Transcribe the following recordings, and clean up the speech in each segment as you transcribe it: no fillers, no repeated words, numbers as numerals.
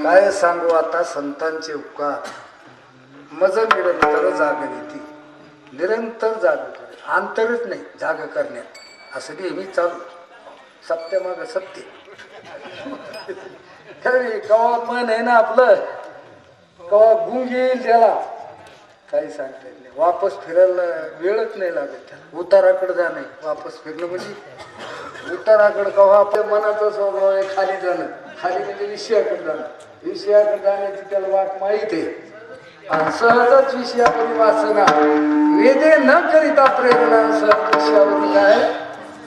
काय सांगू आता संतांचे उपकार. मज निरंतर जागविती, निरंतर जाग कर, अंतरच नाही जाग करण्यात. असं नेहमी चालू, सत्य माग सत्य. कवा मन आहे ना आपलं, कवा गुंग येईल त्याला काही सांगता येत नाही. वापस फिरायला वेळच नाही लागत त्याला. उताराकडे जाणे, वापस फिरणं म्हणजे उताराकडे कवा आपल्या मनाचा स्वभाव आहे खाली जाणं. खाली म्हणजे विषयाकडे जाणं, विषयाकडे जाण्याची त्याला वाट माहीत आहे. आणि सहजच विषयाकडे वासना, वेदे न करिता प्रेरणा, सहज विषयावर काय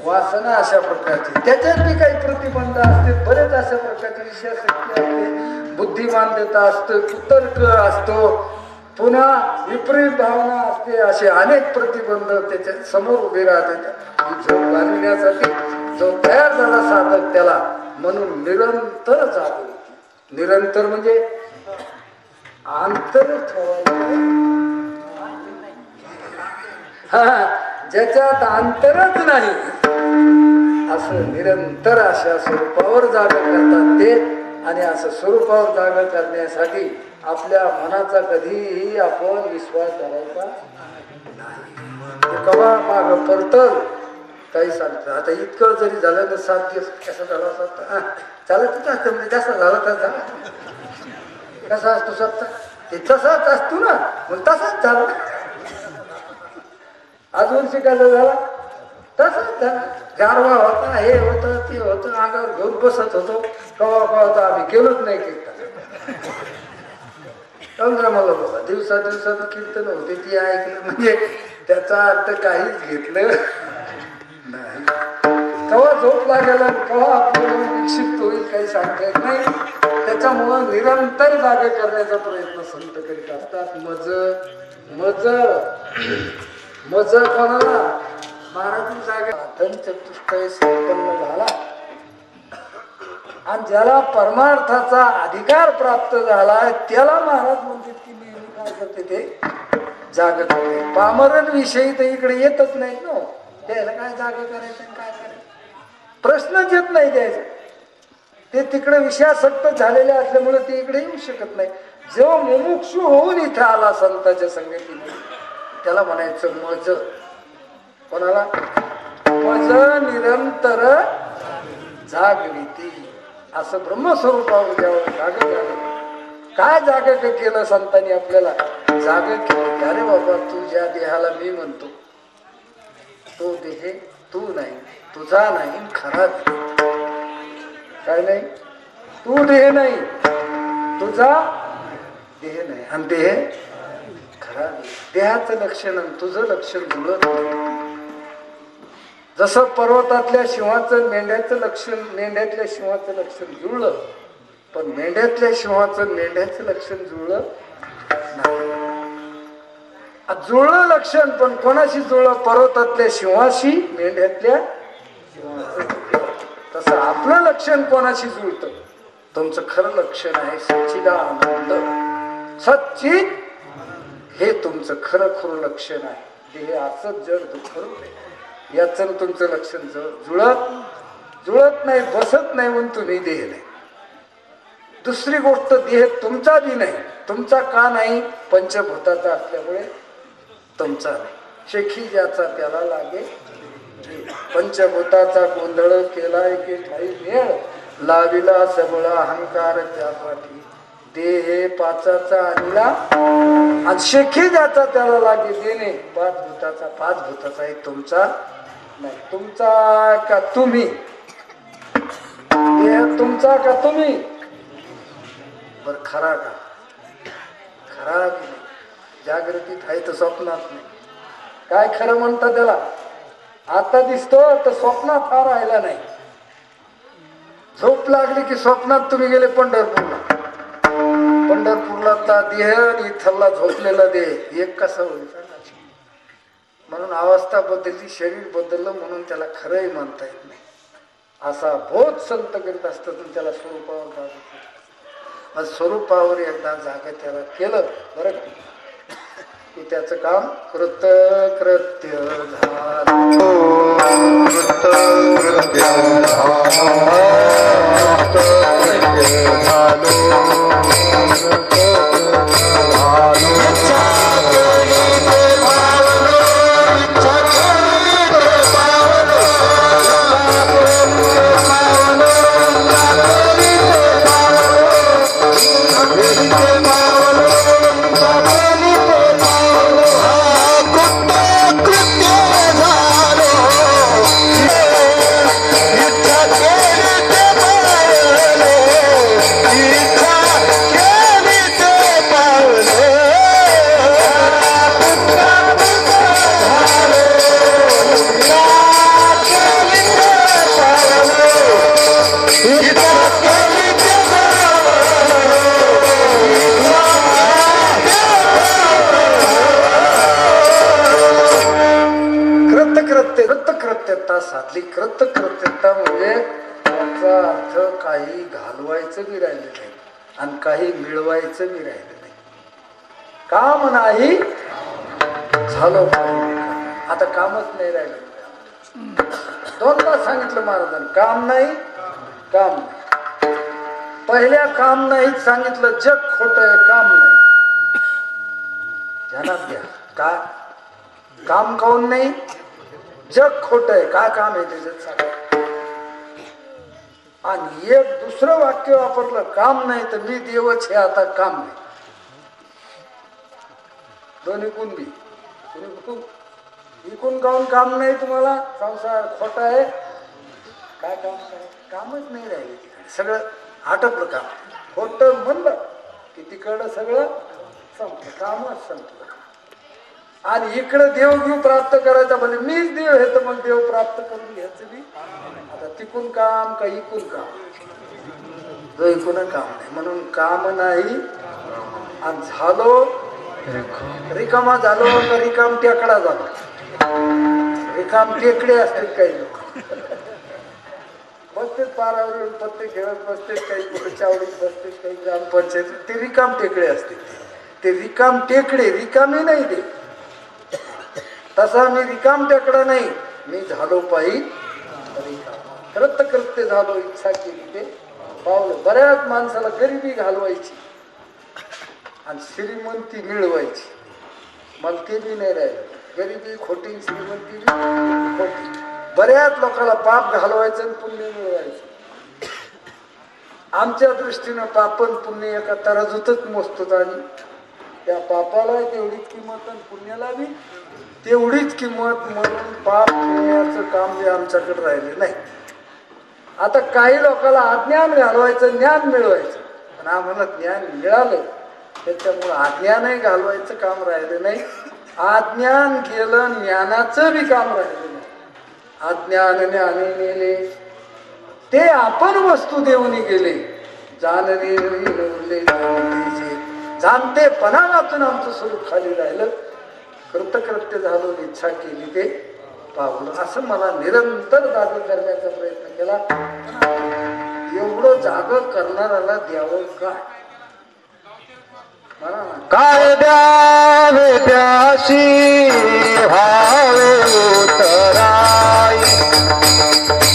वासना अशा प्रकारची. त्याच्यात बी काही प्रतिबंध असते, बरेच अशा प्रकारचे विषय शक्य असते. बुद्धिमानता असतं, कुतर्क असतो, पुन्हा विपरीत भावना असते. असे अनेक प्रतिबंध त्याच्या समोर उभे राहतात. झोप घालविण्यासाठी जो तयार झाला साधक त्याला म्हणून निरंतर जागृती. निरंतर म्हणजे अंतर ठेवायचं. ज्याच्यात अंतरच नाही असं निरंतर अशा स्वरूपावर जागा करतात ते. आणि असं स्वरूपावर जागा करण्यासाठी आपल्या मनाचा कधीही आपण विश्वास धरायचा नाही. कवा माग परतल काही सांगत. आता इतकं जरी झालं तर 7 दिवस कसा झाला असता चालत म्हणजे जास्त झाला तर झाला. कसा असतो सत्ता ते तसाच असतो ना, मग तसाच झाला. अजून शिकायला झाला तसाच झाला. गारवा होता, हे होतं ते होतं, अंगावर घेऊन बसत होतो. कवा कवा होता आम्ही गेलोच नाही कीर्तन. समजा मला बाबा दिवसा कीर्तन होते ती ऐकलं म्हणजे त्याचा अर्थ काहीच घेतलं नाही. कवा झोप लागेल, कवा आपलं विक्षिप्त होईल काही सांगता येत नाही. त्याच्यामुळं निरंतर जागे करण्याचा प्रयत्न संत करीत असतात. मज कोणाला महाराज जागे धन चतुष्टय संपन्न झाला आणि ज्याला परमार्थाचा अधिकार प्राप्त झालाय त्याला महाराज म्हणतात की नेहमी काय करते ते जाग करते. पामरण विषयी तर इकडे येतच नाहीत ना. त्याला काय जाग करायचं काय करायचं प्रश्नच येत नाही द्यायचा. ते तिकडे विषयासक्त झालेले असल्यामुळे ते इकडे येऊ शकत नाही. जेव्हा मुमुक्षू होऊन इथं आला संतांच्या संगतीने त्याला म्हणायचं मज. कोणाला मज निरंतर जागविती. असं ब्रह्मस्वरूपावर ज्यावर जाग झालं. काय जाग केलं संतांनी आपल्याला जाग केलं. अरे बाबा तू ज्या देहाला मी म्हणतो तो देह तू नाही, तुझा नाही, खरा काय नाही. तू देह नाही, तुझा देह नाही आणि देह खरा. देहाचं लक्षण आणि तुझं लक्षण जुळत नाही. जसं पर्वतातल्या सिंहाचं मेंढ्याचं लक्षण, मेंढ्यातल्या सिंहाचं लक्षण जुळलं, पण मेंढ्यातल्या सिंहाचं मेंढ्याचं लक्षण जुळलं नाही. जुळलं लक्षण पण कोणाशी जुळलं? पर्वतातल्या सिंहाशी, मेंढ्यातल्या सिंहाचं. तसं आपलं लक्षण कोणाशी जुळतं? तुमचं खरं लक्षण आहे सच्चिदानंद. सच्चिद हे तुमचं खरं खरं लक्षण आहे. देह असंच जड दुःख याचं तुमचं लक्षण जुळत नाही, बसत नाही म्हणून तुम्ही देह नाही. दुसरी गोष्ट देह तुमचा बी नाही. तुमचा का नाही? पंचभूताचा असल्यामुळे तुमचा नाही. शेखी ज्याचा त्याला लागे. पंचभूताचा गोंधळ केलाय की ठाई मेळ, लाविला सबळ अहंकार त्या पाठी. देह पाचाचा आणला आणि शेखी ज्याचा त्याला लागे देणे. पाच भूताचा एक तुमचा नाही. तुमचा का तुम्ही? देह तुमचा का तुम्ही? बर खरा का? खरा की नाही? जागृतीत आहे तर स्वप्नात नाही. काय खरं म्हणतात त्याला? आता दिसतो तर स्वप्नात हा राहिला नाही. झोप लागली की स्वप्नात तुम्ही गेले पंढरपूरला. पंढरपूरला देह आणि इथला झोपलेला देह एक कसा होईल? म्हणून अवस्था बदलली, शरीर बदललं म्हणून त्याला खरंही म्हणता येत नाही. असा बोध संत करीत असतात त्याला स्वरूपावर जाग. स्वरूपावर एकदा जागा त्याला केलं बरं. त्याचं काम कृतकृत्य झालं. कृतकृत्यता साधली. कृतकृत्यता म्हणजे त्याचा अर्थ काही घालवायचं बी राहिलं नाही आणि काही मिळवायचं बी राहिलं नाही. काम नाही झालं पाहिजे. आता कामच नाही राहिलं. दोनदा सांगितलं महाराजांनी, काम नाही काम नाही. पहिल्या काम नाही सांगितलं, जग खोट आहे, काम नाही. ध्यानात घ्या. का काम काऊन नाही? जग खोट आहे. काय काम आहे त्याच्यात सांगा. आणि एक दुसरं वाक्य वापरलं, काम नाही तर मी देवच हे आता काम नाही. दोन्ही कुणबी इकून काऊन काम नाही तुम्हाला? संसार खोटा आहे. काय काम? कामच नाही राहिले. सगळं आटपलं. काम खोट म्हणलं की तिकडं सगळं संपलं, कामच संपलं. आणि इकडे देवघेव प्राप्त करायचा म्हणजे मीच देव हे, तर मग देव प्राप्त करून घ्यायचं बी. आता तिकून काम का इकून काम? जो इकून काम नाही म्हणून काम नाही. आणि झालो रिकामा झालो का रिकाम टेकडा झालो. रिकाम टेकडे असतील काही लोक, बसतेच पारावर येऊन पत्ते खेळत बसतेच, काही पुढच्या आवडीत बसतेच, काही ग्रामपंचायत. ते रिकाम टेकडे असतील. ते रिकाम टेकडे रिकामी नाही. ते तसा मी रिकाम टेकडा नाही. मी झालो पाहिजे कृतकृत्य झालो. इच्छा केली ते पावलं. बऱ्याच माणसाला गरिबी घालवायची आणि श्रीमंती मिळवायची. मला ते बी नाही राहिलं. गरिबी खोटी, श्रीमंती बी खोटी. बऱ्याच लोकांना पाप घालवायचं आणि पुण्य मिळवायचं. आमच्या दृष्टीनं पापन पुण्य एका तराजूतच मोजतो. आणि त्या पापाला तेवढीच किंमत आणि पुण्याला बी तेवढीच किंमत. म्हणून पाप पुण्याचं काम बी आमच्याकडे राहिले नाही. आता काही लोकांना अज्ञान घालवायचं, ज्ञान मिळवायचं. पण आम्हाला ज्ञान मिळालं त्याच्यामुळे अज्ञानही घालवायचं काम राहिलं नाही. अज्ञान गेलं, ज्ञानाचं बी काम राहिलं नाही. अज्ञानाने आणि नेले ते आपण वस्तू देऊन गेले. जाणणे जाणतेपणा वाचून आमचं स्वरूप खाली राहिलं. कृतकृत्य झालो. इच्छा केली ते पावलं. असं मला निरंतर जाग करण्याचा प्रयत्न केला. एवढं जाग करणाऱ्याला द्यावं काय? काय द्यावे त्याशी भावे उतराई.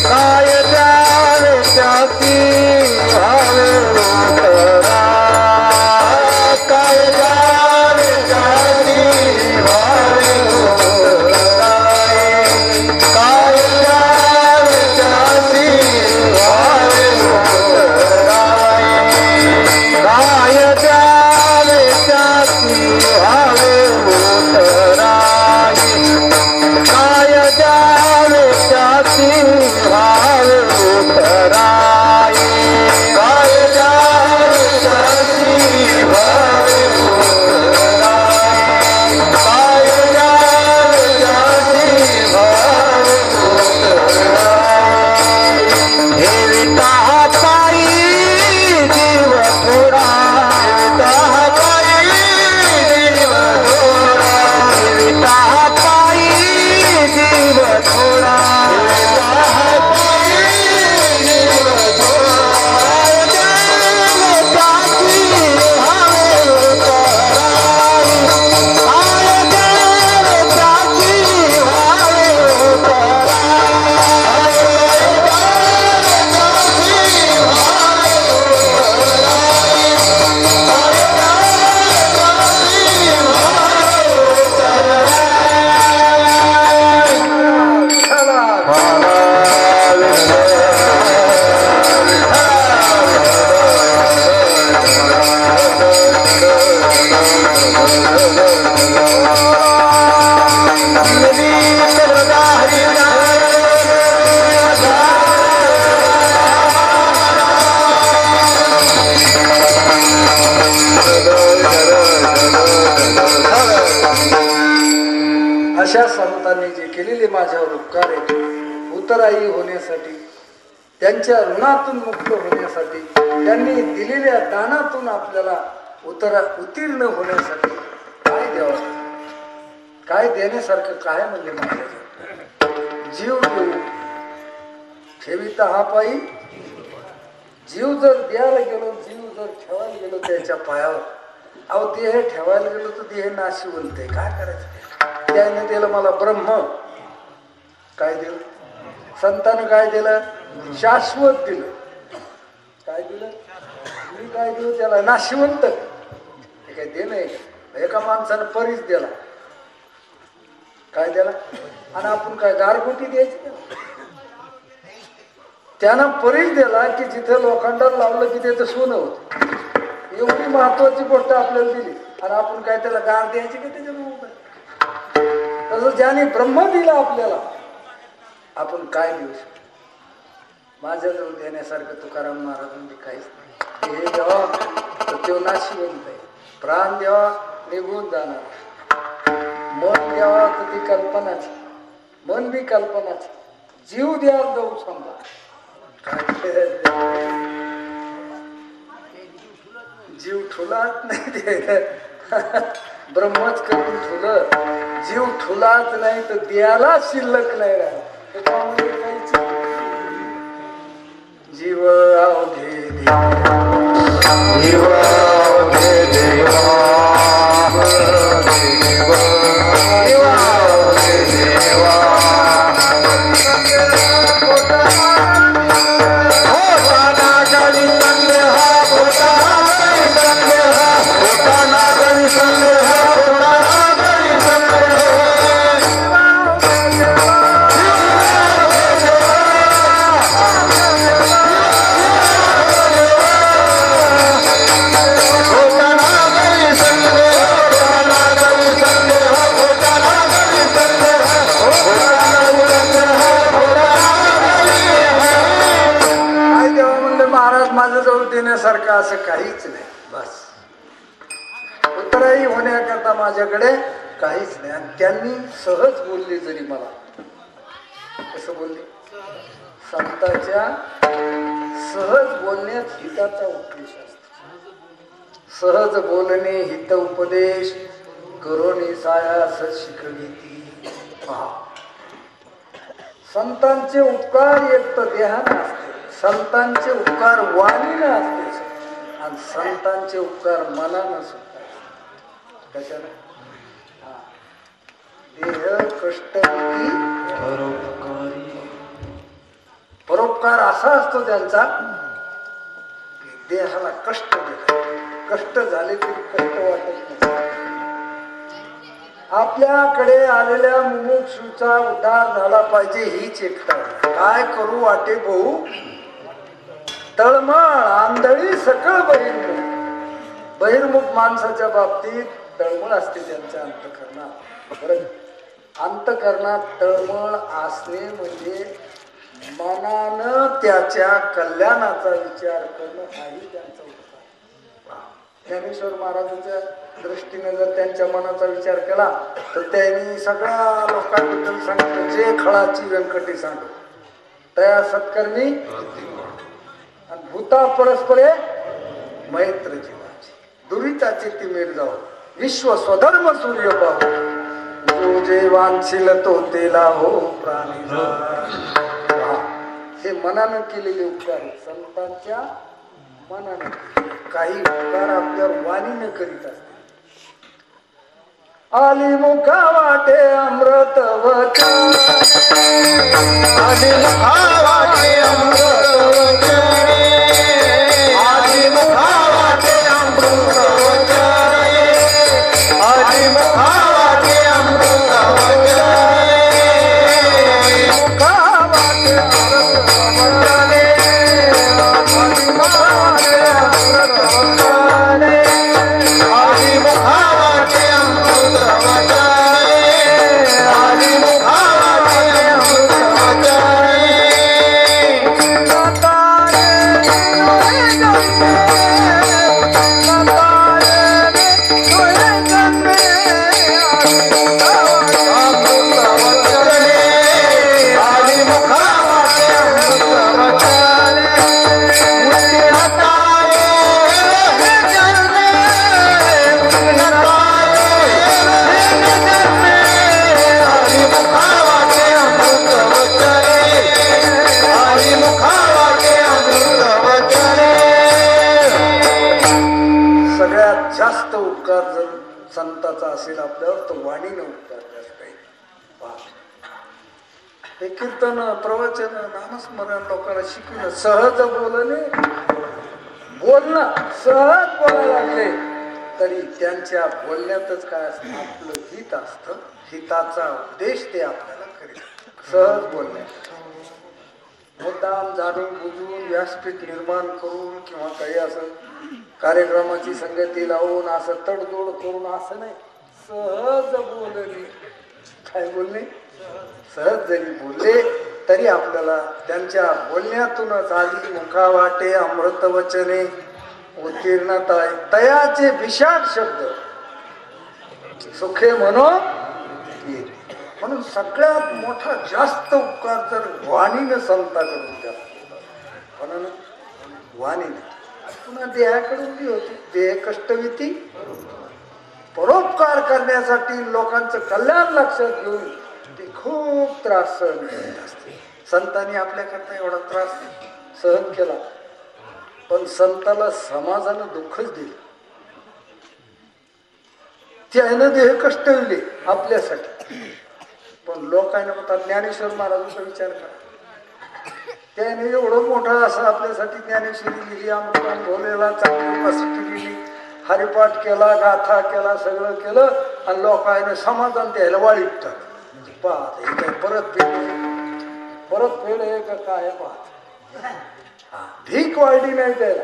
काय द्यावे त्याशी भावे उतराई. काय द्यावे त्याशी भावे उतराई. काय द्यावे त्याशी भावे उतराई. काय द्यावे त्याशी भावे उतराई. काय द्यावे त्याशी भावे उतराई. काय द्यावे त्याशी भावे उतराई. काय द्यावे त्याशी भावे उतराई. हे विटा पायी जीव थोडा. विटा पायी जीव अशा संतांनी जे केलेले माझ्यावर उपकार आहेत उतराई होण्यासाठी, त्यांच्या ऋणातून मुक्त होण्यासाठी, त्यांनी दिलेल्या दानातून आपल्याला उत्तीर्ण होण्यासाठी काय द्यावं, काय देण्यासारखं काय म्हणजे महाराज? जीव देऊ ठेविता हा पायी. जीव जर द्यायला गेलो, जीव जर ठेवायला गेलो त्याच्या पायावर, अहो देह ठेवायला गेलो तर देह नाशिवंत आहे, काय करायचं? त्याने दिलं मला ब्रह्म, काय दिलं? संतानं काय दिलं? शाश्वत दिलं. काय दिलं? मी काय दिलं त्याला? नाशिवंत. हे काय दे नाही, एका माणसानं परीच दिला, काय दिला? आणि आपण काय गारगोटी द्यायची? त्यानं परीच दिला की जिथे लोखंडाला लावलं की त्याचं सोनं होत. एवढी महत्वाची गोष्ट आपल्याला दिली आणि आपण काय त्याला गार द्यायची का त्याच्या मुळे? तसं ज्याने ब्रह्म दिला आपल्याला, आपण काय देऊ शकतो? माझ्याजवळ देण्यासारखं तुकाराम महाराजांनी काहीच नाही. हे देवा तर तो नाशिवंत आहे, प्राण देवा निघून जाणार, मन द्यावा तर ती कल्पनाची, मन बी कल्पनाची, जीव द्या जाऊ समजा जीव ठुलाच नाही ते ब्रह्मच करून ठुलं, जीव ठुलाच नाही तर द्यायला शिल्लक नाही राहिला. त्याच्यामुळे काहीच जीव अवघे जीव अवघे देवा, जीव अवघे देवा, देण्यासारखं असं काहीच नाही. बस उतराई होण्याकरता माझ्याकडे काहीच नाही. आणि त्यांनी सहज बोलले, जरी मला कसं बोलले? संतांच्या सहज बोलण्यात हिताचा उपदेश असतो. सहज बोलणे हित उपदेश करोनी सायास शिकविती. संतांचे उपकार एक तर देहाने असते, संतांचे उपकार वाणीनं असते आणि संतांचे उपकार मनानं सुद्धा. कशाला? देह कष्ट परोपकार असा असतो त्यांचा की देहाला कष्ट देतात, कष्ट झाले तरी कष्ट वाटत नाही. आपल्याकडे आलेल्या मुमुक्षूचा उद्धार झाला पाहिजे हीच एकता. काय करू वाटे भाऊ तळमळ आंधळी सकळ बहिर्मुख. बहिर्मुख माणसाच्या बाबतीत तळमळ असते त्यांच्या अंतःकरणात. बरं, अंतःकरणात तळमळ असणे म्हणजे मनानं त्याच्या कल्याणाचा विचार करणं हाही त्यांचा उपकार. ज्ञानेश्वर महाराजांच्या दृष्टीने जर त्यांच्या मनाचा विचार केला तर त्यांनी सगळ्या लोकांबद्दल सांगितलं, जे खळाची व्यंकटी सांगतो तया सत्कर्मी आणि भूता परस्परे मैत्र जीवाची. दुरिताची तिमीर जाऊ विश्व स्वधर्म सूर्य पाहू, जो जे वांछिल तो तेला हो प्राणी. हे मनानं केलेले उपकार संतांच्या मनानं. काही उपकार आपल्या वाणीने करीत असते. आली मुखा वाटे अमृत वचन, आली मुखा वाटे अमृत वचन, आली मुखा वाटे अमृत वचन, आली मुखा वाटे अमृत वचन, मुखा वाटे अमृत वचन, आली मुखा वाटे अमृत वचन, आली मुखा वाटे उपकार जर संताचा असेल आपल्यावर तर वाणीने उपकार जास्त आहे. हे कीर्तन, प्रवचन, नामस्मरण लोकांना शिकवणं, सहज बोलणं सहज बोलायला लागले तरी त्यांच्या बोलण्यातच काय असतं, आपलं हित असतं. हिताचा उद्देश ते आपल्याला करीत. सहज बोलण्यात मुद्दाम जाणून बुजून व्यासपीठ निर्माण करून किंवा काही असं कार्यक्रमाची संगती लावून असं तडजोड करून असं नाही. सहज बोलणे. काय बोलणे? सहज जरी बोलले तरी आपल्याला त्यांच्या बोलण्यातूनच आली मुखा वाटे अमृत वचने उत्तीर्ण तयाचे विशाल शब्द सुखे म्हणून येते. म्हणून सगळ्यात मोठा जास्त उपकार जर वाणीने संताकडून जास्त म्हणून वाणीने. पुन्हा देहाकडून बी होते. देह कष्टविती परोपकार करण्यासाठी लोकांचं कल्याण लक्षात घेऊन ते खूप त्रास सहन करत असते. संतांनी आपल्याकरता एवढा त्रास सहन केला पण संताला समाजानं दुःखच दिलं. त्यानं देह कष्टविले आपल्यासाठी. पण लोकांना म्हणतात ज्ञानेश्वर महाराजांचा विचार करा. त्याने एवढं मोठं असं आपल्यासाठी ज्ञानेश्वरी लिहिली, अमृतान भोलेला चांगली उपस्थिती लिहिली, हरिपाठ केला, गाथा केला, सगळं केलं आणि लोकांना समाधान द्यायला वाळीतात. पाहत हे काय परत फेड हे का काय पाहत. भीक वाढली नाही त्याला.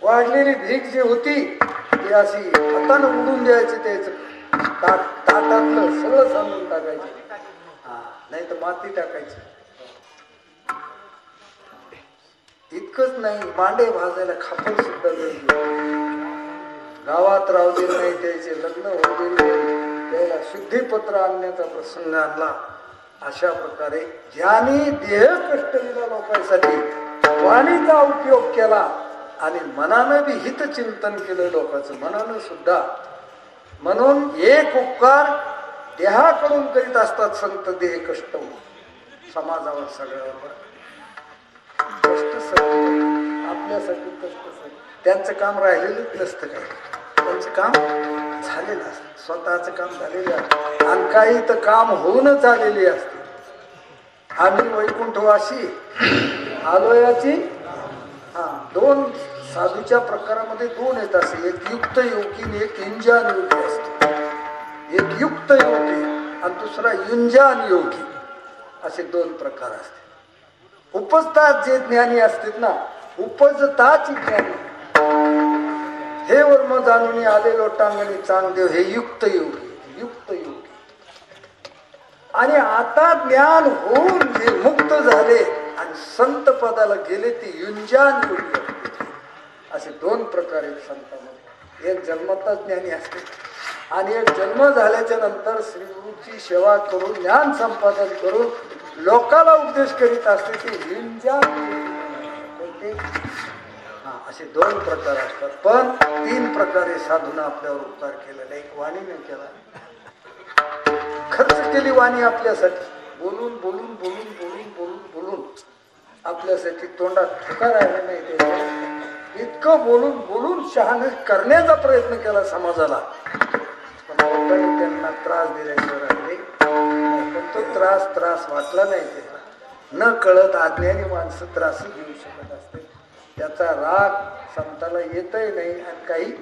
वाढलेली भीक जी होती ती अशी हातानं उडून द्यायची. त्याचं ताटातलं सगळं सांगून टाकायचं. नाही तर माती टाकायची. इतकंच नाही, मांडे भाजायला खापर सुद्धा गावात रावलेले नाही. त्याचे लग्न होते त्याला शुद्धीपत्र आणण्याचा प्रसंग आणला. अशा प्रकारे ज्यांनी देह कष्ट दिला लोकांसाठी वाणीचा उपयोग केला आणि मनानं बी हितचिंतन केलं लोकांचं मनानं सुद्धा. म्हणून एक उपकार देहाकडून करीत असतात संत. देह कष्ट समाजावर सगळ्यावर कष्ट सहन आपल्यासाठी कष्ट सहन. त्यांचं काम राहिलेलंच नसतं. काय त्यांचं काम झालेलं असतं. स्वतःचं काम झालेलं असतं आणि काही तर काम होऊनच आलेली असते. आम्ही वैकुंठवासी आलोयाची दोन साधूच्या प्रकारामध्ये दोन येत असे. एक युक्त योगी आणि एक युंजान योगी असतो. एक युक्त योगी आणि दुसरा युंजान योगी असे दोन प्रकार असते. उपजतात जे ज्ञानी असतात ना, उपजताची ज्ञानी हे वर्म जाणून आले लोटांगणी चांगदेव हे युक्त योगी. युक्त योगी आणि आता ज्ञान होऊन जे मुक्त झाले आणि संत पदाला गेले ते युंजान योगी. असे दोन प्रकार आहेत संतांमध्ये. एक जन्मतः ज्ञानी असते आणि एक जन्म झाल्याच्या नंतर श्री गुरुची सेवा करून ज्ञान संपादन करून लोकाला उपदेश करीत असते ते युंजान. असे दोन प्रकार असतात. पण तीन प्रकारे साधूनं आपल्यावर उपकार केलेला. एक वाणीने केला, खर्च केली वाणी आपल्यासाठी. बोलून बोलून बोलून बोलून बोलून बोलून आपल्यासाठी तोंडात ठोका राहिला नाही. ते इतकं बोलून बोलून शहाणे करण्याचा प्रयत्न केला समाजाला. पण लोकांनी त्यांना त्रास दिल्याशिवाय राहिले. पण तो त्रास वाटला नाही त्याला. न कळत अज्ञानी माणसं त्रास देऊ शकत असते. त्याचा राग संताला येतही नाही आणि काही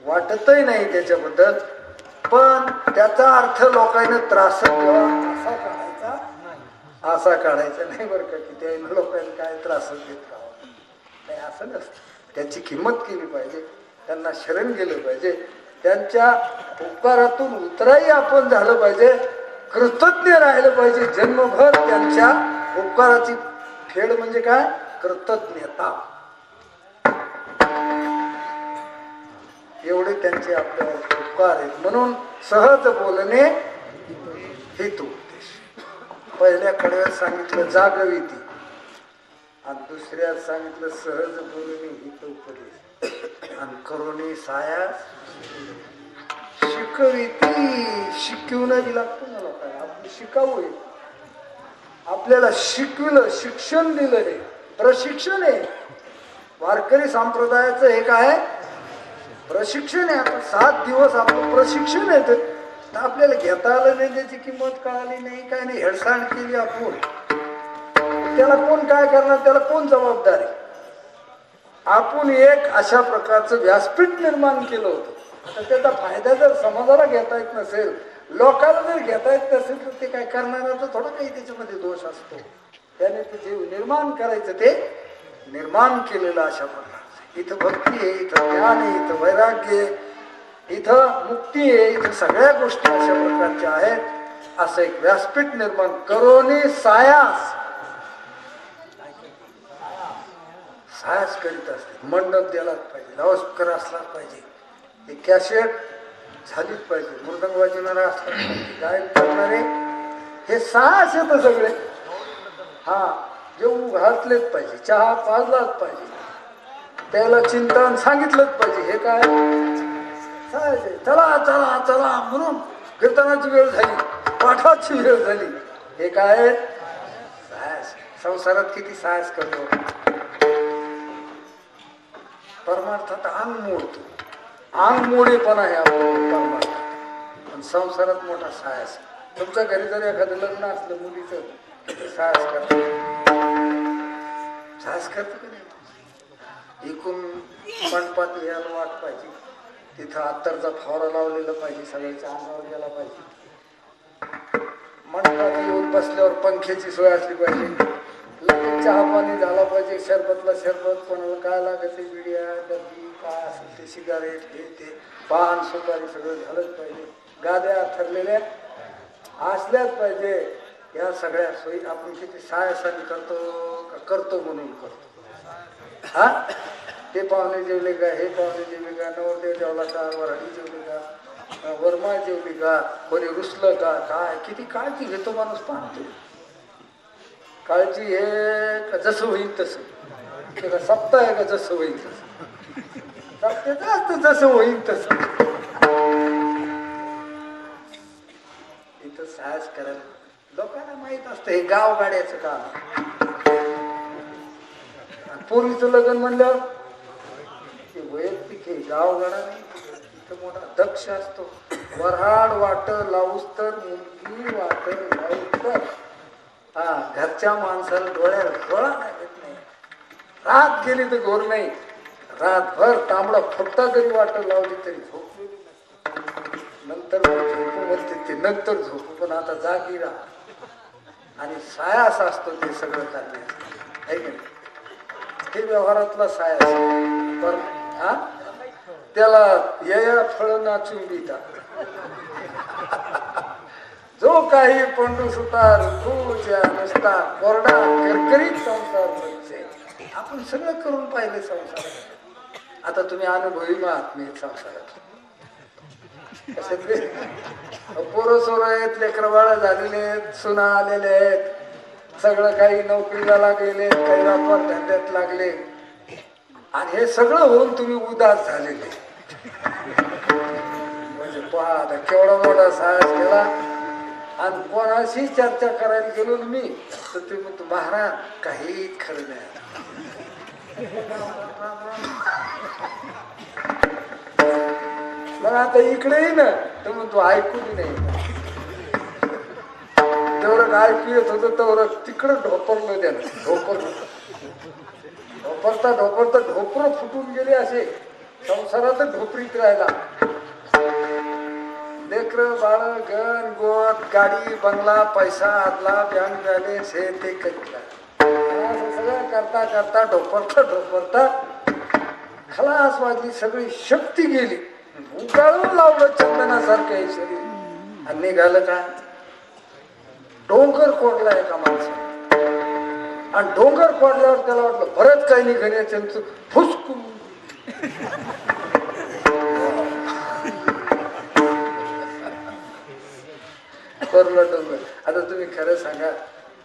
वाटतही नाही त्याच्याबद्दल. पण त्याचा अर्थ लोकांना त्रास असा काढायचा असा काढायचा नाही बरं का, की त्या लोकांना काय त्रास देत राहावं नाही असं नसतं. त्याची किंमत केली पाहिजे. त्यांना शरण गेलं पाहिजे. त्यांच्या उपकारातून उतराई आपण झालं पाहिजे. कृतज्ञ राहिलं पाहिजे जन्मभर. त्यांच्या उपकाराची फेड म्हणजे काय? कृतज्ञता. एवढे त्यांचे आपल्यावर उपकार आहेत. म्हणून सहज बोलणे हेतू उपदेश. पहिल्या कडव्यात सांगितलं जागविती आणि दुसऱ्यात सांगितलं सहज बोलणे हित उपदेश आणि करुणी सायास शिकविती. शिकवणं लागतं ना लोकांना. आपण शिकावं. आपल्याला शिकविलं, शिक्षण दिलं, हे प्रशिक्षण आहे. वारकरी संप्रदायाचं हे काय? प्रशिक्षण आहे. आता 7 दिवस आपलं प्रशिक्षण आहे. तर आपल्याला घेता आलं नाही, त्याची किंमत कळाली नाही, काय नाही, हेळसांड केली आपण, त्याला कोण काय करणार, त्याला कोण जबाबदार आहे. आपण एक अशा प्रकारचं व्यासपीठ निर्माण केलं होतं. आता त्याचा फायदा जर समाजाला घेता येत नसेल, लोकांना जर घेता येत नसेल, तर ते काय करणाराचा थोडा काही त्याच्यामध्ये दोष असतो. त्याने ते जे निर्माण करायचं ते निर्माण केलेलं अशा प्रकारचं. इथं भक्ती आहे, इथं ज्ञान आहे, इथं वैराग्य आहे, इथं मुक्ती आहे, इथं सगळ्या गोष्टी अशा प्रकारच्या आहेत. असं एक व्यासपीठ निर्माण करोनी सायास सायास करीत असते. मंडप द्यायलाच पाहिजे, लाऊडस्पीकर असलाच पाहिजे, हे कॅसेट झालीच पाहिजे, मृदंग वाजवणारा असला पाहिजे, गायक करणारे हे साहस येतं सगळे. हा जेवू घातलेच पाहिजे, चहा पाजलाच पाहिजे, त्याला चिंतन सांगितलंच पाहिजे. हे काय साहस आहे. चला चला चला म्हणून कीर्तनाची वेळ झाली, पाठाची वेळ झाली, हे काय साहस. संसारात किती साहस करतो, परमार्थात अंग मोडतो, अंग मोडेपणा आहे आपलं परमार्थात. पण संसारात मोठा साहस. तुमच्या घरी जर एखादं लग्न असलं मुलीचं, किती साहस करतो, साहस करतो की नाही. एकूण मंडपात यायला वाट पाहिजे, तिथं अत्तरचा फवारा लावलेला पाहिजे, सगळ्याच्या अंगावर गेला पाहिजे. मंडपात येऊन बसल्यावर पंख्याची सोय असली पाहिजे, चहा पाणी झाला पाहिजे, शरबतला शरबत, कोणाला काय लागते, बिड्या डबी काय असेल ते, सिगारेट हे ते, पान सुपारी सगळं झालंच पाहिजे. गाद्या ठरलेल्या असल्याच पाहिजे. या सगळ्या सोयी आपण किती सायसाने करतो का करतो म्हणून करतो. हा ते पाहुणे जेवले का, हे पाहुणे जेवले का, नवरदेव जेवला का, वराडी जेवली का, वरमा जेवली का, कोणी रुसलं का, काय किती काळजी घेतो माणूस. पाहतो काळजी हे जसं होईल तसं, ते सप्ताह आहे का जसं होईल तसं, सप्त्याचं असतं जसं होईल तसं. इथं साहस करायला लोकांना माहित असतं हे गावगाड्याचं काम. पूर्वीचं लग्न म्हणल्यावर ते वैयक्तिक हे गावगाडा नाही, इथं मोठा दक्ष असतो. वऱ्हाड वाट लावूस तर, मुलगी वाट लावूस तर, हा घरच्या माणसाला डोळ्याला डोळा लागत नाही. रात गेली तर घोर नाही, रातभर तांबडा फुटता जरी वाट लावली तरी झोपलेली नाही. नंतर झोपू म्हणते ते, नंतर झोपू, पण आता जागी राहा. आणि सायास असतो ते सगळं करण्याचा, आहे की नाही. हे व्यवहारातला सायास. पर हा त्याला या फळ नाचून देता, जो काही पंडू सुतार खूच्या नुसता कोरडा करकरीत संसार म्हणजे आपण सगळं करून पाहिले संसारात. आता तुम्ही अनुभवी आहात मी संसारात. पोरं सोरं आहेत, लेकरं बाळ झालेले आहेत, सुना आलेले आहेत, सगळं काही नोकरीला लागलेले, काही व्यापार धंद्यात लागले, आणि हे सगळं होऊन तुम्ही उदास झालेले. म्हणजे पहा आता केवढा मोठा साहस केला. आणि कोणाशी चर्चा करायला गेलो मी तर ते म्हणतो महाराज काही खरं नाही. मग आता इकडेही ना तर म्हणतो ऐकून नाही. तेवढं ऐकू येत होतं तेवढं तिकडं ढोपरलं त्यानं. ढोपरता ढोपरता ढोपर फुटून गेले असे संसारात ढोपरीत राहिला. लेकर बाळ गण गोत गाडी बंगला पैसा आदला बँक बॅलेन्स हे ते करीत सगळं करता करता ढोपरता खलास वाजली, सगळी शक्ती गेली, उगाळून लावलं चंदनासारखं हे शरीर. आणि निघालं का डोंगर कोडला एका माणसाने. आणि डोंगर कोडल्यावर त्याला वाटलं बरंच काही निघण्याचं फुसकून करलं डोंगर. आता तुम्ही खरं सांगा,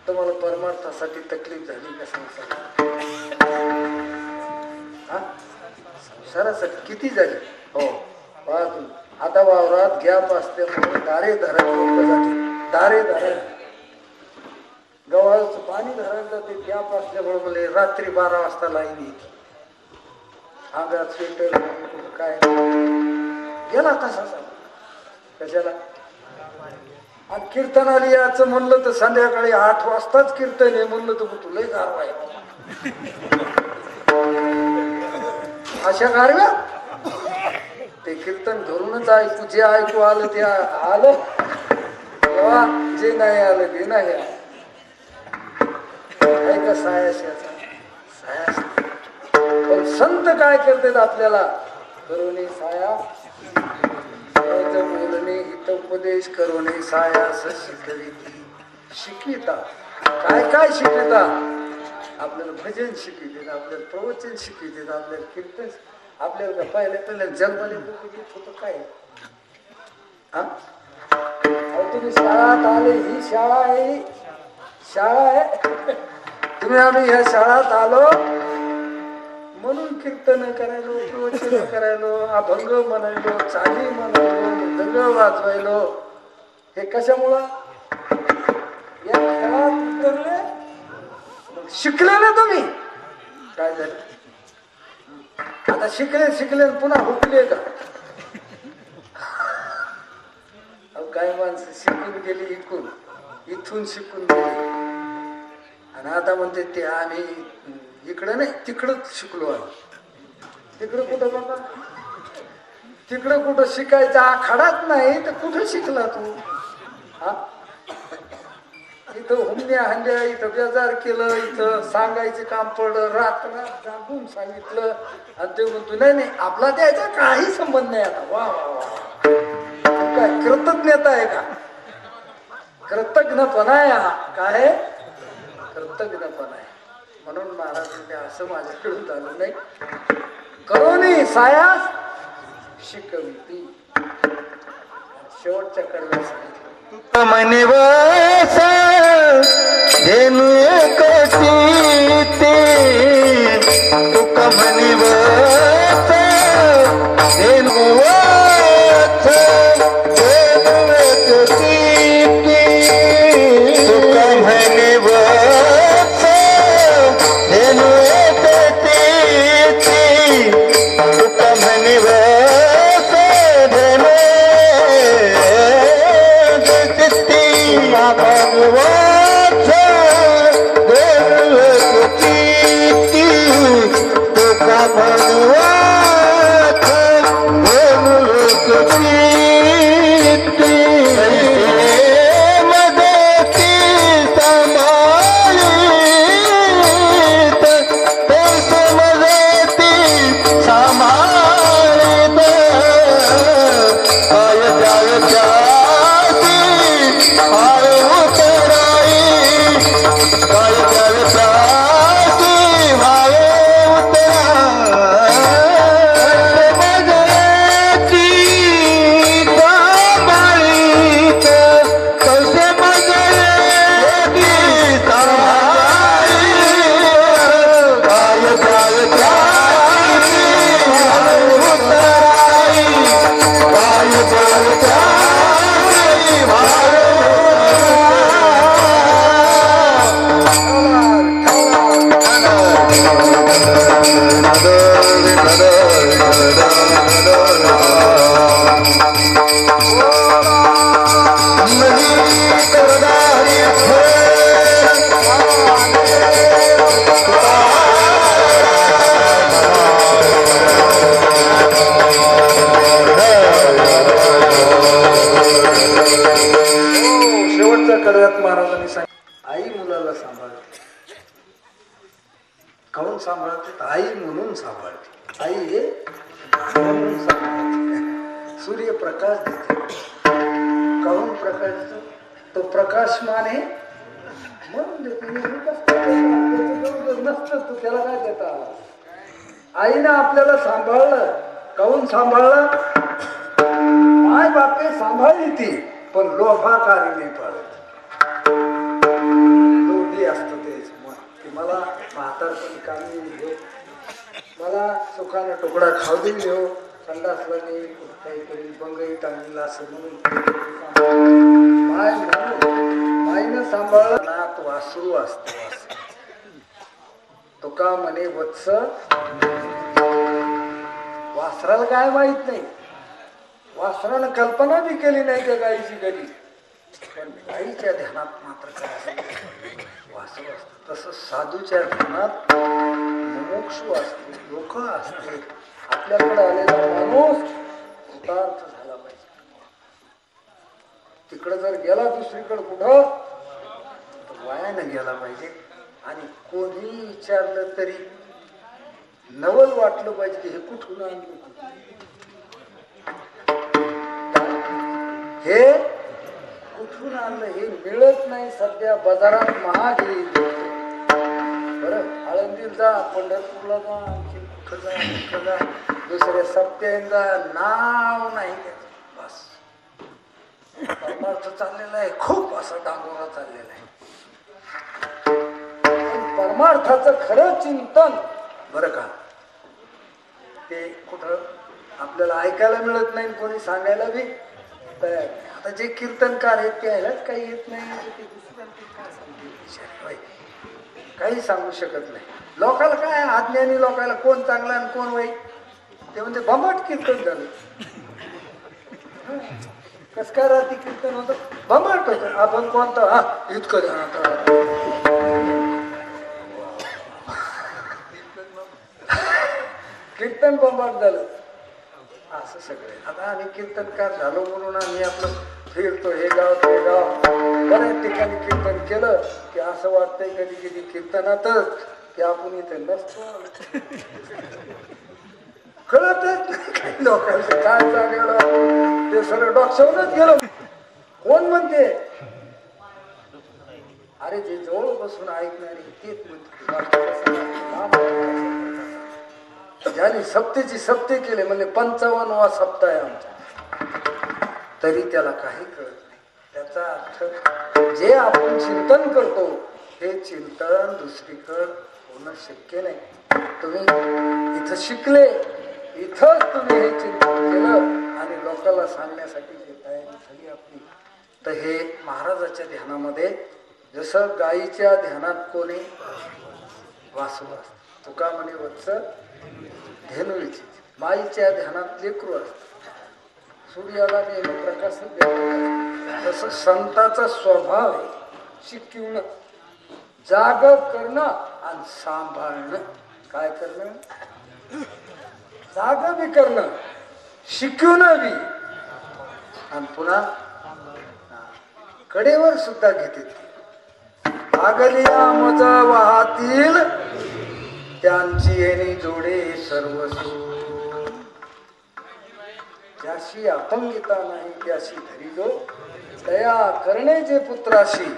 तुम्हाला परमार्थासाठी तकलीफ झाली का संसारात? हा संसारासाठी किती झाली. हो पहा तुम्ही आता वावरात गॅप असल्यामुळे दारे धरायला जाते, दारे धरायला गव्हाचं पाणी धरायला जाते, गॅप असल्यामुळे मला रात्री 12 वाजता लाईन येते. अंगात स्वेटर काय गेला तसाच कशाला. आणि कीर्तनाला याचं म्हणलं तर संध्याकाळी 8 वाजताच कीर्तन आहे म्हणलं तर तुला गारवा आहे अशा गारव्या. ते कीर्तन धरूनच ऐकू, जे ऐकू आलं ते आलं तेव्हा, जे नाही आलं ते नाही आलं. का सायाशाचा सायास. पण संत काय करतात आपल्याला, करोने साया बोलणे हितोपदेश करोने सायास शिकविती. शिकविता काय काय शिकविता, आपल्याला भजन शिकवितात, आपल्याला प्रवचन शिकवितात, आपल्याला कीर्तन, आपल्याला पहिल्या जन्माला येत होतं काय. हा तुम्ही शाळात आले, ही शाळा आहे, शाळा आहे. तुम्ही आम्ही ह्या शाळात आलो म्हणून कीर्तन करायलो, प्रवचन करायलो, अभंग म्हणायलो, चाली म्हणायलो, मृदंग वाजवायलो. हे कशामुळं, या खेळात उतरले, शिकले ना तुम्ही. काय झालं आता, शिकले पुन्हा हुकले का. काही माणसं शिकून गेली इथून शिकून गेली आणि आता म्हणते ते आम्ही इकडं नाही तिकडंच शिकलो आम्ही. तिकडं कुठं बाबा, तिकडं कुठं शिकायचा आखाडाच नाही तर कुठं शिकला तू. हा इथं हुंड्या हंड्या, इथं बेजार केलं, इथं सांगायचे काम पडलं, रात्र जागून सांगितलं आणि ते म्हणतो नाही आपला द्यायचा काही संबंध नाही. आता वा वा वा, काय कृतज्ञता आहे का, कृतज्ञपणा आहे हा. काय कृतज्ञपणा आहे. म्हणून महाराजांनी असं माझ्याकडून झालं नाही, करोनी सायास शिकविती. शेवटच्या कडव्या सांगितलं, म्हणे वस धेनु एकटी, तुका म्हणे वस धेनु वस धेनु एकटी, तुका म्हणे वस धेनु एकटी, तुका म्हणे वस धेनु भगवान तुका कडव्यात महाराजांनी सांगितलं, आई मुलाला सांभाळते. काहून सांभाळते, आई म्हणून सांभाळते. आई हे म्हणून सांभाळते. सूर्यप्रकाश देते. काहून प्रकाश देतो, तो प्रकाशमान आहे म्हणून देते. नसतं तू त्याला काय देता आला. आईनं आपल्याला सांभाळलं. काहून सांभाळलं, माय बापे सांभाळली ती, पण लोभाकारी नाही पाळत. लोभी असतं तेच की मला म्हातारपणी कामी घेऊ, मला सुखाने तुकडा खाऊ देईल घेऊ, संडासला नाही काही करी बंगई टांगला असं म्हणून माय म्हणून माईनं सांभाळलं ना. तो वासरू असतो. तुका म्हणे वत्स वासराला काय माहित नाही, वासरानं कल्पना बी केली नाही त्या गायीची कधी, पण गायीच्या ध्यानात मात्र काय असतं वासरू असतं. तसं साधूच्या ध्यानात मुमुक्षू असते, लोक असते. आपल्याकडे आलेला माणूस कृतार्थ झाला पाहिजे. तिकडं जर गेला दुसरीकडे कुठं तर वायानं गेला पाहिजे. आणि कोणी विचारलं तरी नवल वाटलं पाहिजे की हे कुठून आणलं, हे कुठून आणलं, हे मिळत नाही सध्या बाजारात, महाग येईल. बरं आळंदीला जा, पंढरपूरला जा, आणखी कुठं जा, दुसऱ्या सप्त्यांचा नाव नाही त्याचं. बस परमार्थ चाललेला आहे, खूप असा डांगोरा चाललेला आहे. पण परमार्थाचं खरं चिंतन बरं का ते कुठं आपल्याला ऐकायला मिळत नाही, कोणी सांगायला बी तयार नाही. आता जे कीर्तनकार आहेत ते ह्यालाच काही येत नाही, ते दुसऱ्या काही सांगू शकत नाही. लोकाला काय अज्ञानी लोकाला कोण चांगला आणि कोण वाईट ते म्हणते भंबाट कीर्तन झालं. कस काय रात्री कीर्तन होतं, भंबाट होतं. आपण कोणतं हा इतकं ध्यानात कीर्तन बंबाट झालं असं सगळे. आता आम्ही कीर्तनकार झालो म्हणून आम्ही आपलं फिरतो हे गाव ते गाव, बऱ्याच ठिकाणी कीर्तन केलं की असं वाटतंय कधी कधी कीर्तनातच की आपण इथे नसतो. कळतच नाही काही लोकांचं काय चाललं, ते सगळं डॉक्टरच गेलं. कोण म्हणते अरे जे जवळ बसून ऐकणारे तेच म्हणते. ज्याने सप्तेची सप्ते केले म्हणजे 55वा सप्ताह आहे आमचा, तरी त्याला काही कळत नाही. त्याचा अर्थ जे आपण चिंतन करतो हे चिंतन दुसरीकडे होणं शक्य नाही. तुम्ही इथं शिकले, इथंच तुम्ही हे चिंतन केलं आणि लोकांना सांगण्यासाठी जे तयारी झाली आपली, तर हे महाराजाच्या ध्यानामध्ये जसं गायीच्या ध्यानात कोणी वासरू असतं, तुका म्हणे वत्स धेनुची, माईच्या ध्यानात लेकरू असतं, सूर्याला नेहमी प्रकाश देतो. तसं संताचा स्वभाव आहे शिकवणं, जाग करणं आणि सांभाळणं. काय करणं, जाग बी करणं, शिकवणं बी, आणि पुन्हा कडेवर सुद्धा घेते. आगलिया मज वाहतील त्यांची येणे जोडे सर्वसू, ज्याशी अपंगिता नाही त्याशी धरिलो, दया करण्याचे पुत्राशी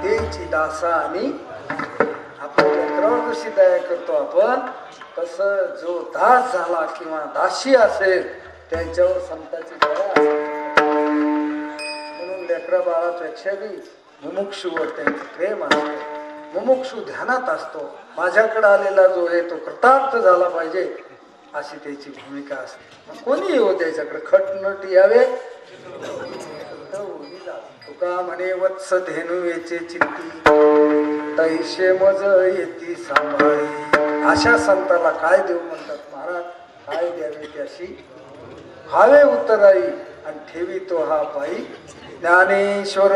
तेची दासा. आणि आपण लेकरावर जशी दया करतो आपण, तसं जो दास झाला किंवा दासी असेल त्यांच्यावर संताची दया असेल. म्हणून लेकरा बाळापेक्षा बी मुमुक्षूवर त्यांचं प्रेम असतं. मुमुक्षू ध्यानात असतो, माझ्याकडे आलेला जो आहे तो कृतार्थ झाला पाहिजे अशी त्याची भूमिका असते. कोणी येऊ त्याच्याकडे, खटनट यावे तुका म्हणे वत्स धेनू येचे चित्ती, तैशे मज येती सांभाळी. अशा संताला काय देऊ म्हणतात महाराज, काय द्यावे त्याशी हावे उतराई, आणि ठेवी तो हा पायी ज्ञानेश्वर.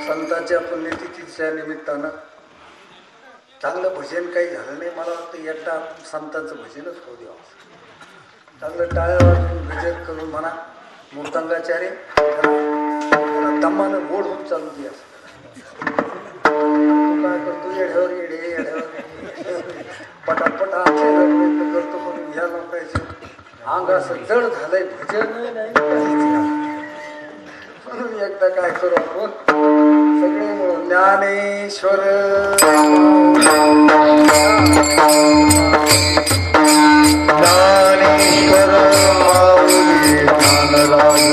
संतांच्या पुण्यतिथीच्या निमित्तानं चांगलं भजन काही झालं नाही. मला वाटतं एकदा संतांचं भजनच होऊ द्यावं. चांगलं टाळ्या वाजून भजन करून म्हणा, मूर्तांगाचार्य दमानं गोड होऊन चालू दे. तू काय करतो, येड्यावर येडे येड्यावर पटापटा प्रयत्न करतो, म्हणून ह्या लोकांचे अंग असं जड झालंय, भजन नाही. म्हणून एकदा काय करू आपण सगळे मिळून ज्ञानेश्वर ज्ञानेश्वर माऊली ज्ञानराज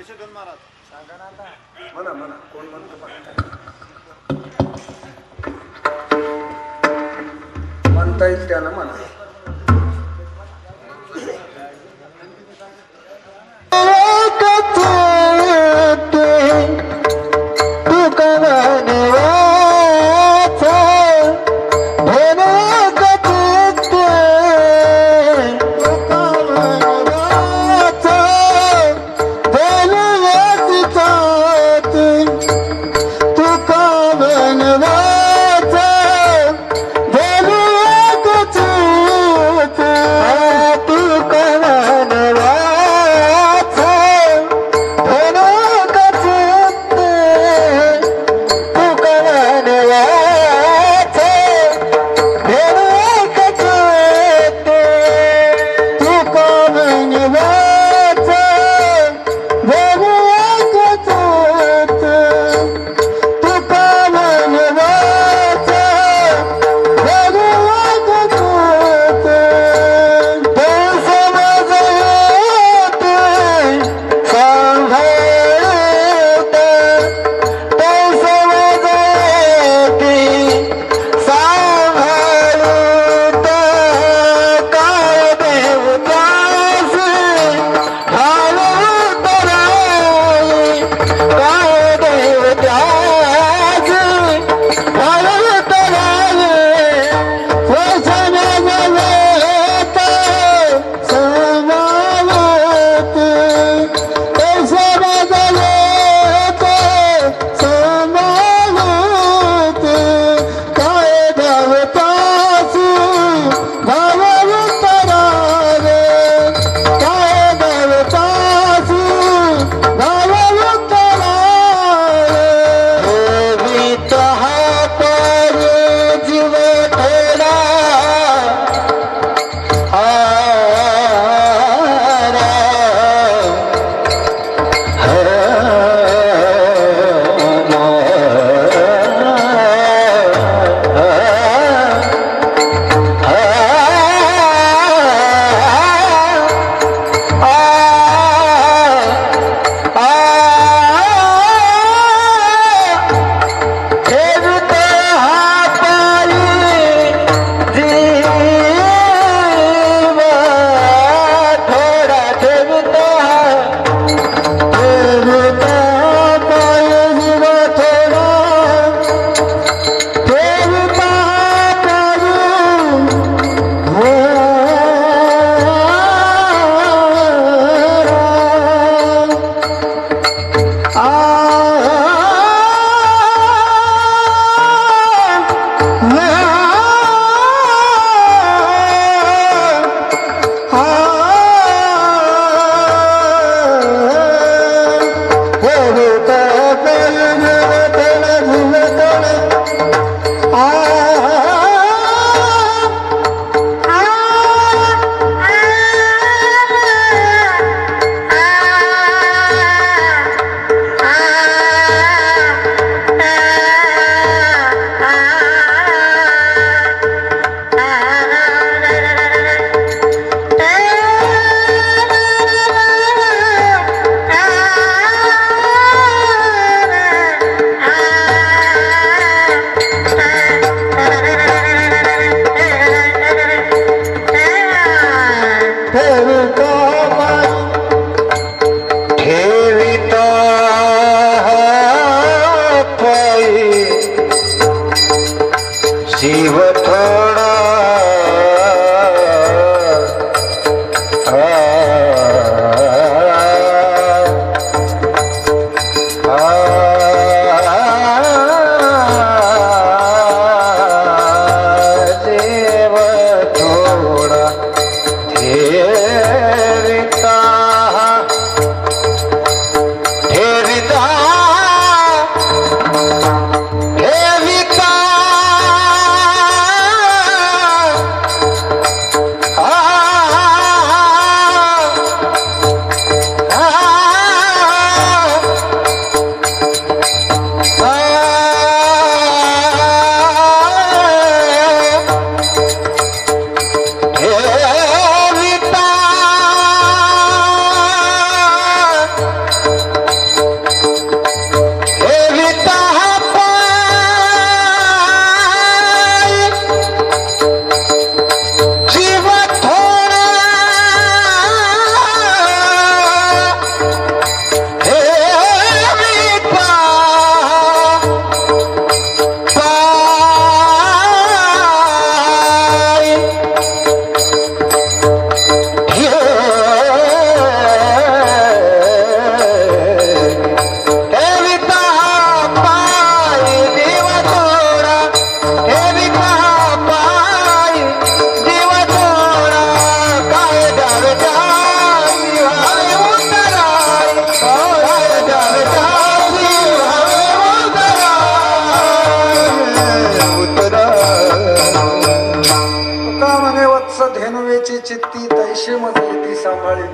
म्हणा म्हणा कोण म्हणतो म्हणता येईल त्यानं म्हणा.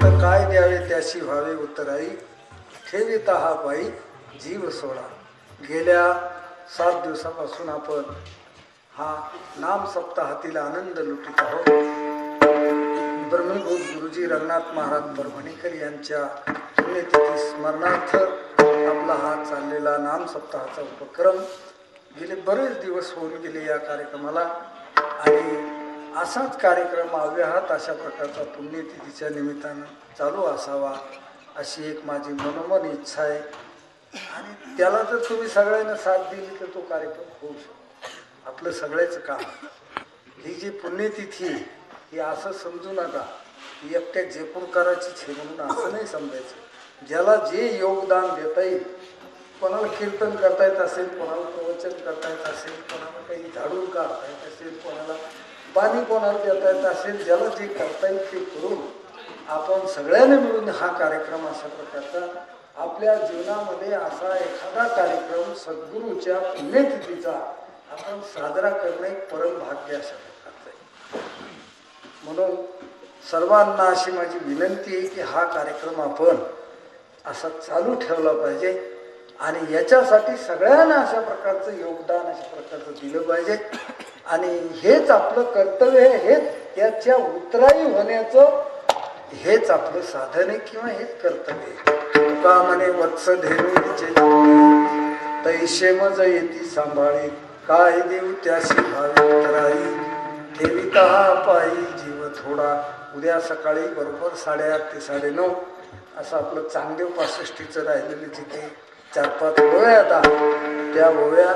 तर काय द्यावे त्याशी व्हावे उतराई, ठेविता हा पायी जीव सोडा. गेल्या 7 दिवसापासून आपण हा नाम सप्ताहातील आनंद लुटीत आहोत. ब्रह्मभूत गुरुजी रंगनाथ महाराज परभणीकर यांच्या पुण्यतिथी स्मरणार्थ आपला हा चाललेला नाम सप्ताहाचा उपक्रम गेले बरेच दिवस होऊन गेले या कार्यक्रमाला. आणि असाच कार्यक्रम अव्याहत अशा प्रकारचा पुण्यतिथीच्या निमित्तानं चालू असावा अशी एक माझी मनोमन इच्छा आहे. आणि त्याला जर तुम्ही सगळ्यांना साथ दिली तर तो कार्यक्रम होऊ शकतो. आपलं सगळ्याचं काम ही जी पुण्यतिथी ही असं समजू नका की एकट्या जयपूरकराचीच हे म्हणून असं नाही समजायचं. ज्याला जे योगदान देता येईल, कोणाला कीर्तन करता येत असेल, कोणाला प्रवचन करता येत असेल, कोणाला काही झाडून काढता येत असेल, कोणाला पाणी कोणाला देता येत असेल, ज्याला जे करता येईल ते करून आपण सगळ्यांनी मिळून हा कार्यक्रम अशा प्रकारचा आपल्या जीवनामध्ये असा एखादा कार्यक्रम सद्गुरूच्या पुण्यतिथीचा आपण साजरा करणे परम भाग्य अशा प्रकारचं आहे. म्हणून सर्वांना अशी माझी विनंती आहे की हा कार्यक्रम आपण असा चालू ठेवला पाहिजे आणि याच्यासाठी सगळ्यांना अशा प्रकारचं योगदान अशा प्रकारचं दिलं पाहिजे. आणि हेच आपलं कर्तव्य आहे, हेच याच्या उतराई होण्याचं हेच आपलं साधन आहे किंवा हेच कर्तव्य आहे. तुका म्हणे वत्स धेनुचे तैशे मज येती सांभाळी, काय देऊ त्याशी भावी उतराई, ठेविता हा पायी जीव थोडा. उद्या सकाळी बरोबर 8:30 ते 9:30 असं आपलं चांगदेव 65चं राहिलेलं जिथे 4-5 ओव्या आता त्या ओव्या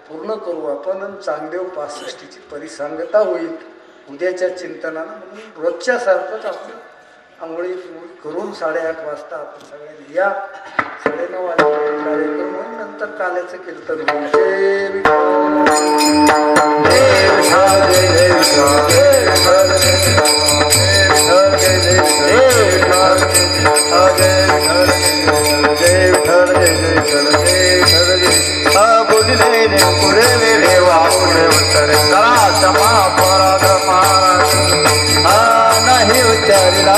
पूर्ण करू आपण. चांगदेव 65ची परिसंगता होईल उद्याच्या चिंतनानं. म्हणून रोजच्यासारखंच आपण आंघोळी करून 8:30 वाजता आपण सगळ्यांनी या. 9:30 वाजेपर्यंत कार्यक्रम होईल. नंतर काल्याचं कीर्तन होईल. नाही उच्चारिला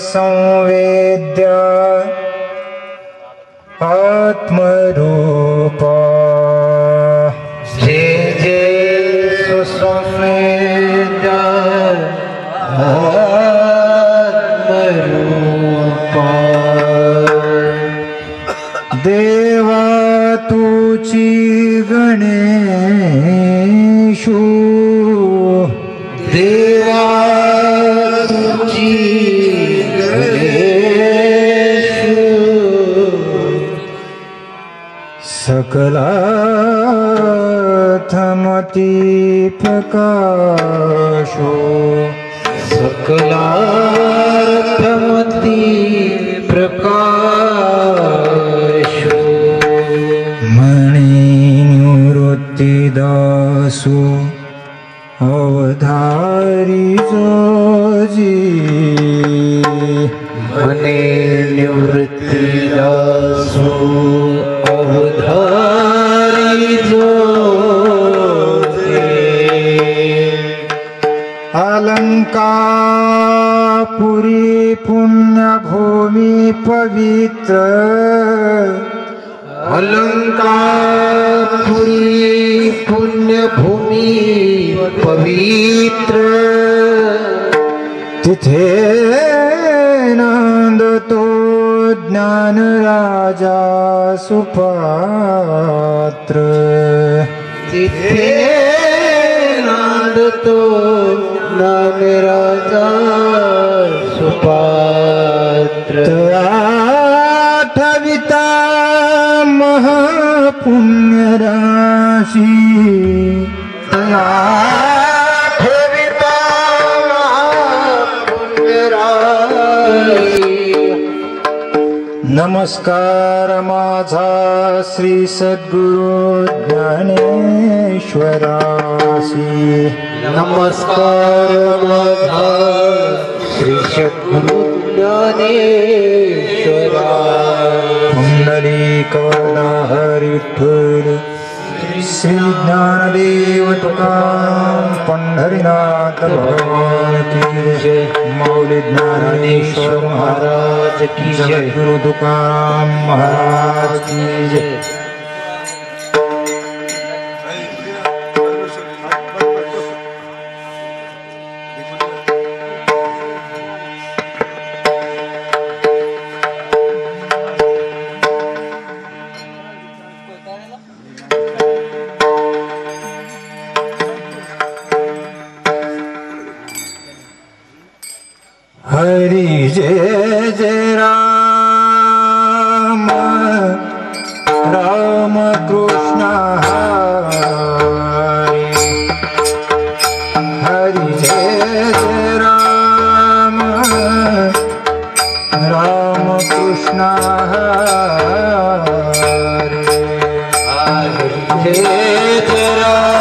संवेद्य आत्मरूपा, जय जय सुसंवेद्य आत्मरूपा. देवा तुची गणेशु, देवा तुची सकलार्थमति प्रकाशो, सकलार्थमति प्रकाशो. मणिनिवृत्तिदासो अवधारी जोजी, म्हणे निवृत्तीला सो अवधारी जो अलंकापुरी पुण्यभूमी पवित्र अलंकापुरी पुण्यभूमी पवित्र तिथे नांदतो ज्ञान राजा सुपात्र तिथे नांदतो ज्ञान राजा सुपात्र आठविता महापुण्य राशी आठविता महापुण्य राशी नमस्कार माझा श्री सद्गुरु ज्ञानेश्वरासी नमस्कार माझा श्री सद्गुरु ज्ञानेश्वरा पुंडलीकवरदा हरिठुर श्री ज्ञानदेव तुकाराम पंढरीनाथ भगवान की जय मौली ज्ञानेश्वर महाराज की जय गुरु तुकाराम महाराज की जय हरि जय जय राम राम कृष्ण हरि जय जय राम राम कृष्ण हरि जय जय राम राम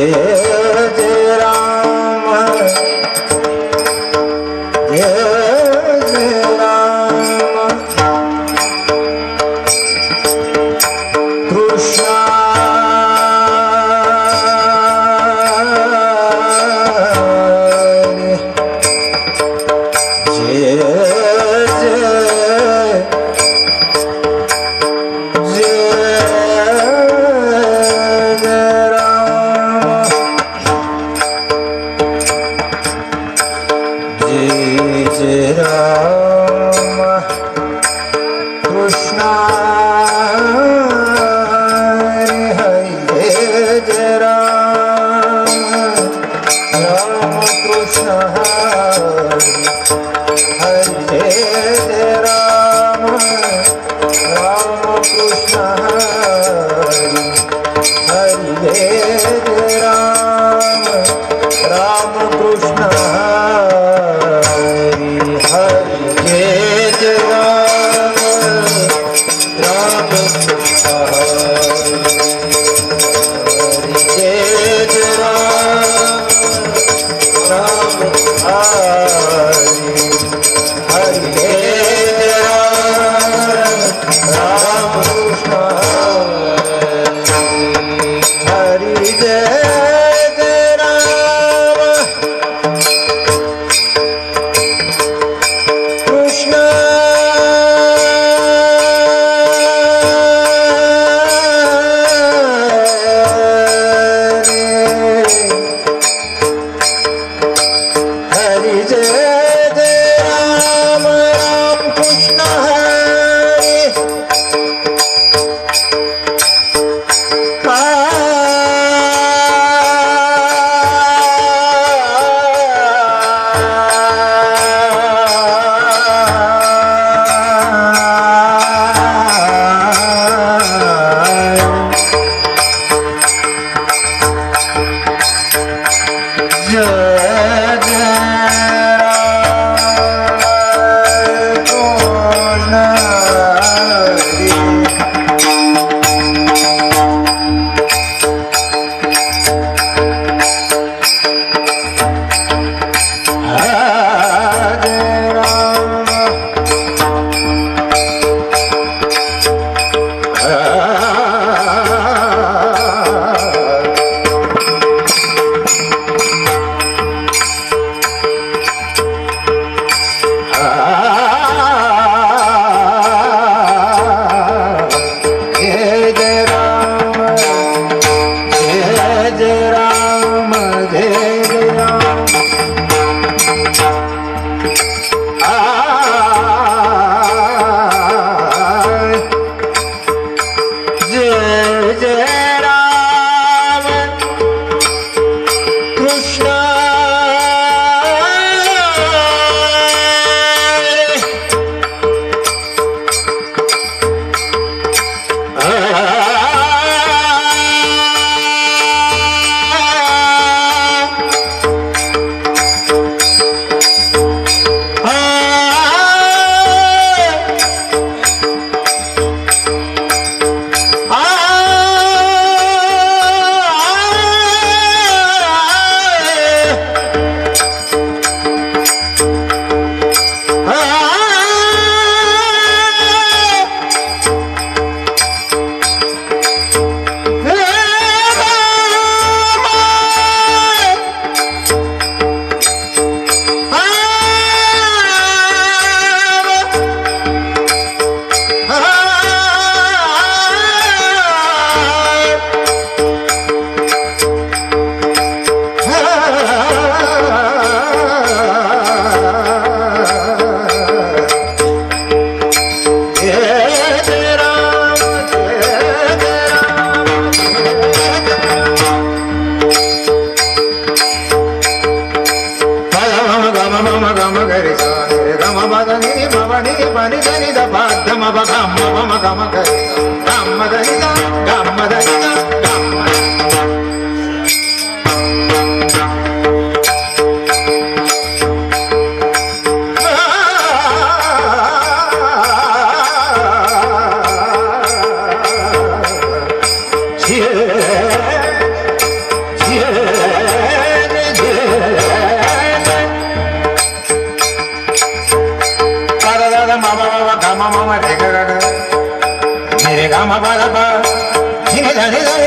जय राम जय जय राम कृष्ण Yeah. Yeah.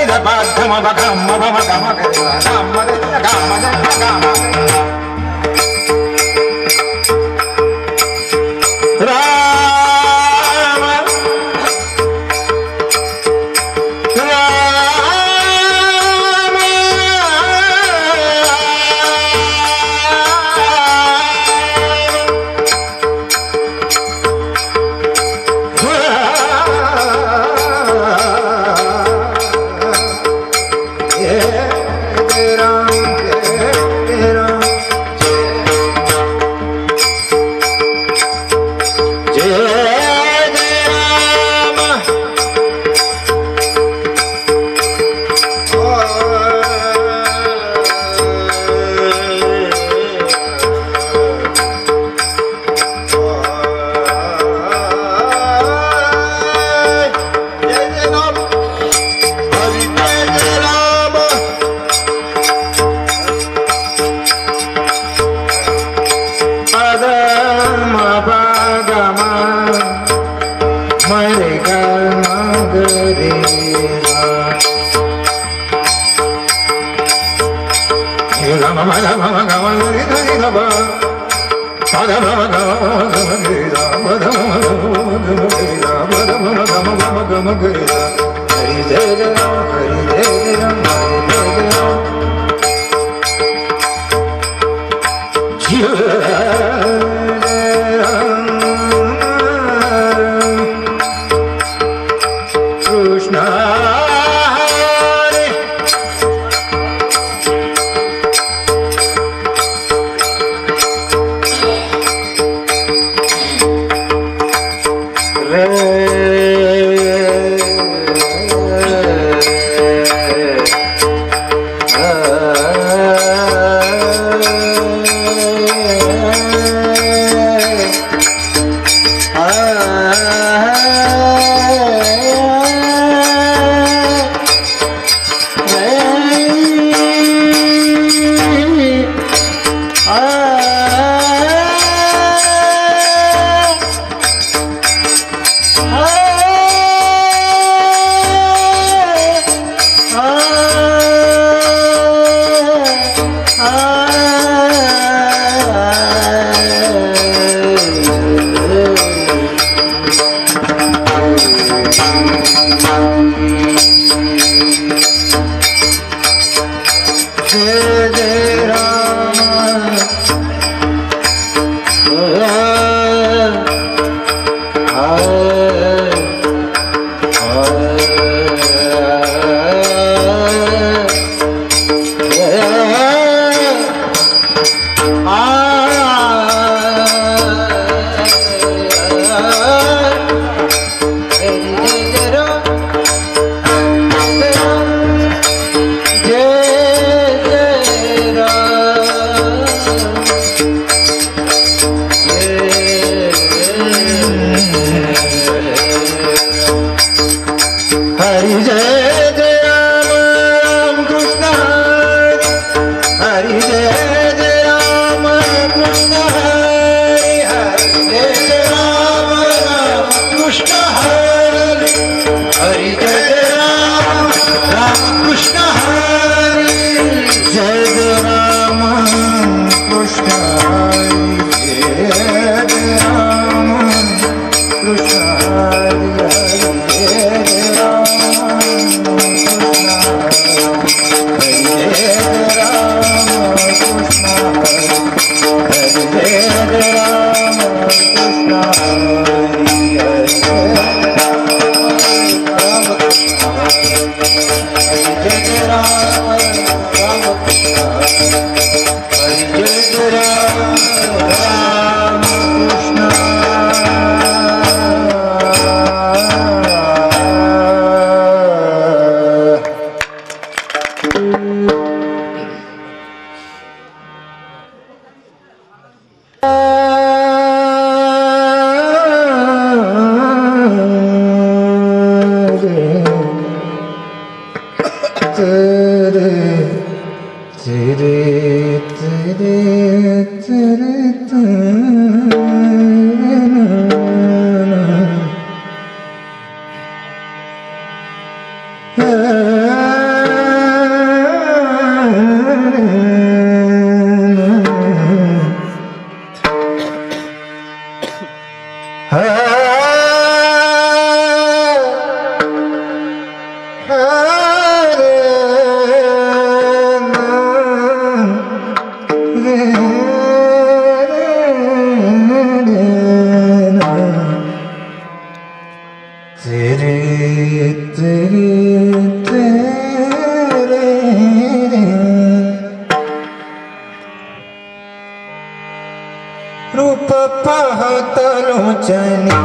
रूप पाहत लोचनी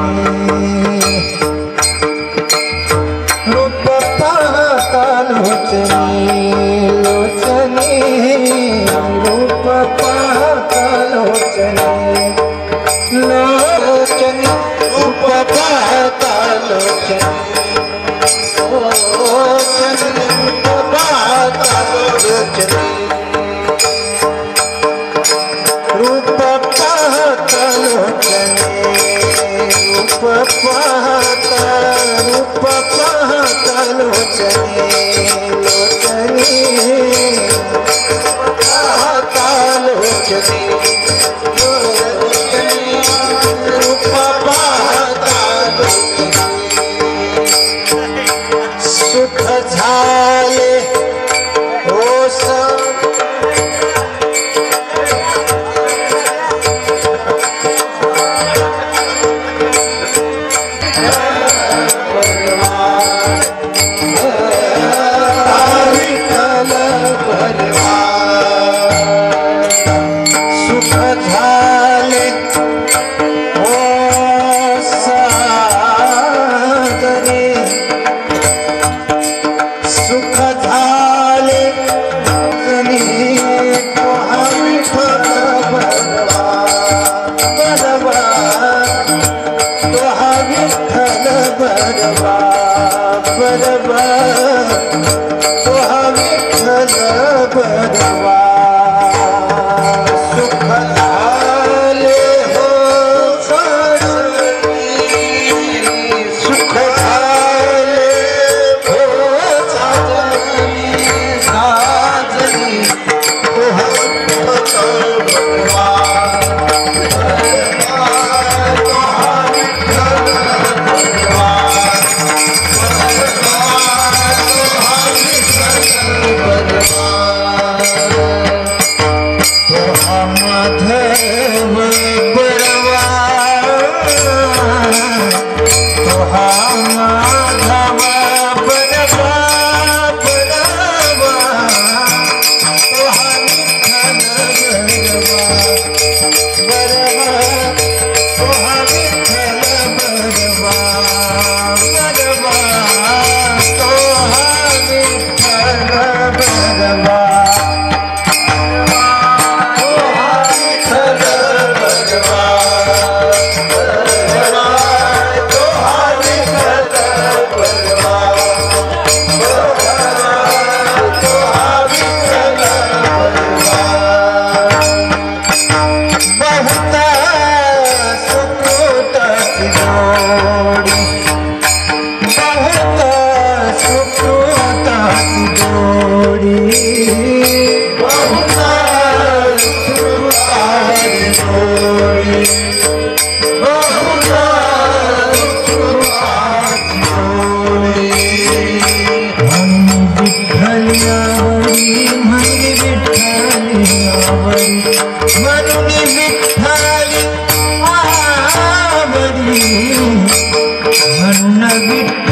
रूप पाहत लोचनी लोचनी रूप पाहत लोचनी लोचनी रूप पाहत लोचनी लोचनी रूप पाहत लोचनी रूप पाहत लोचनी रूप पाहत लोचनी लोचनी पाहत लोचनी रूप पाहत सुख झाले हो विठ्ठल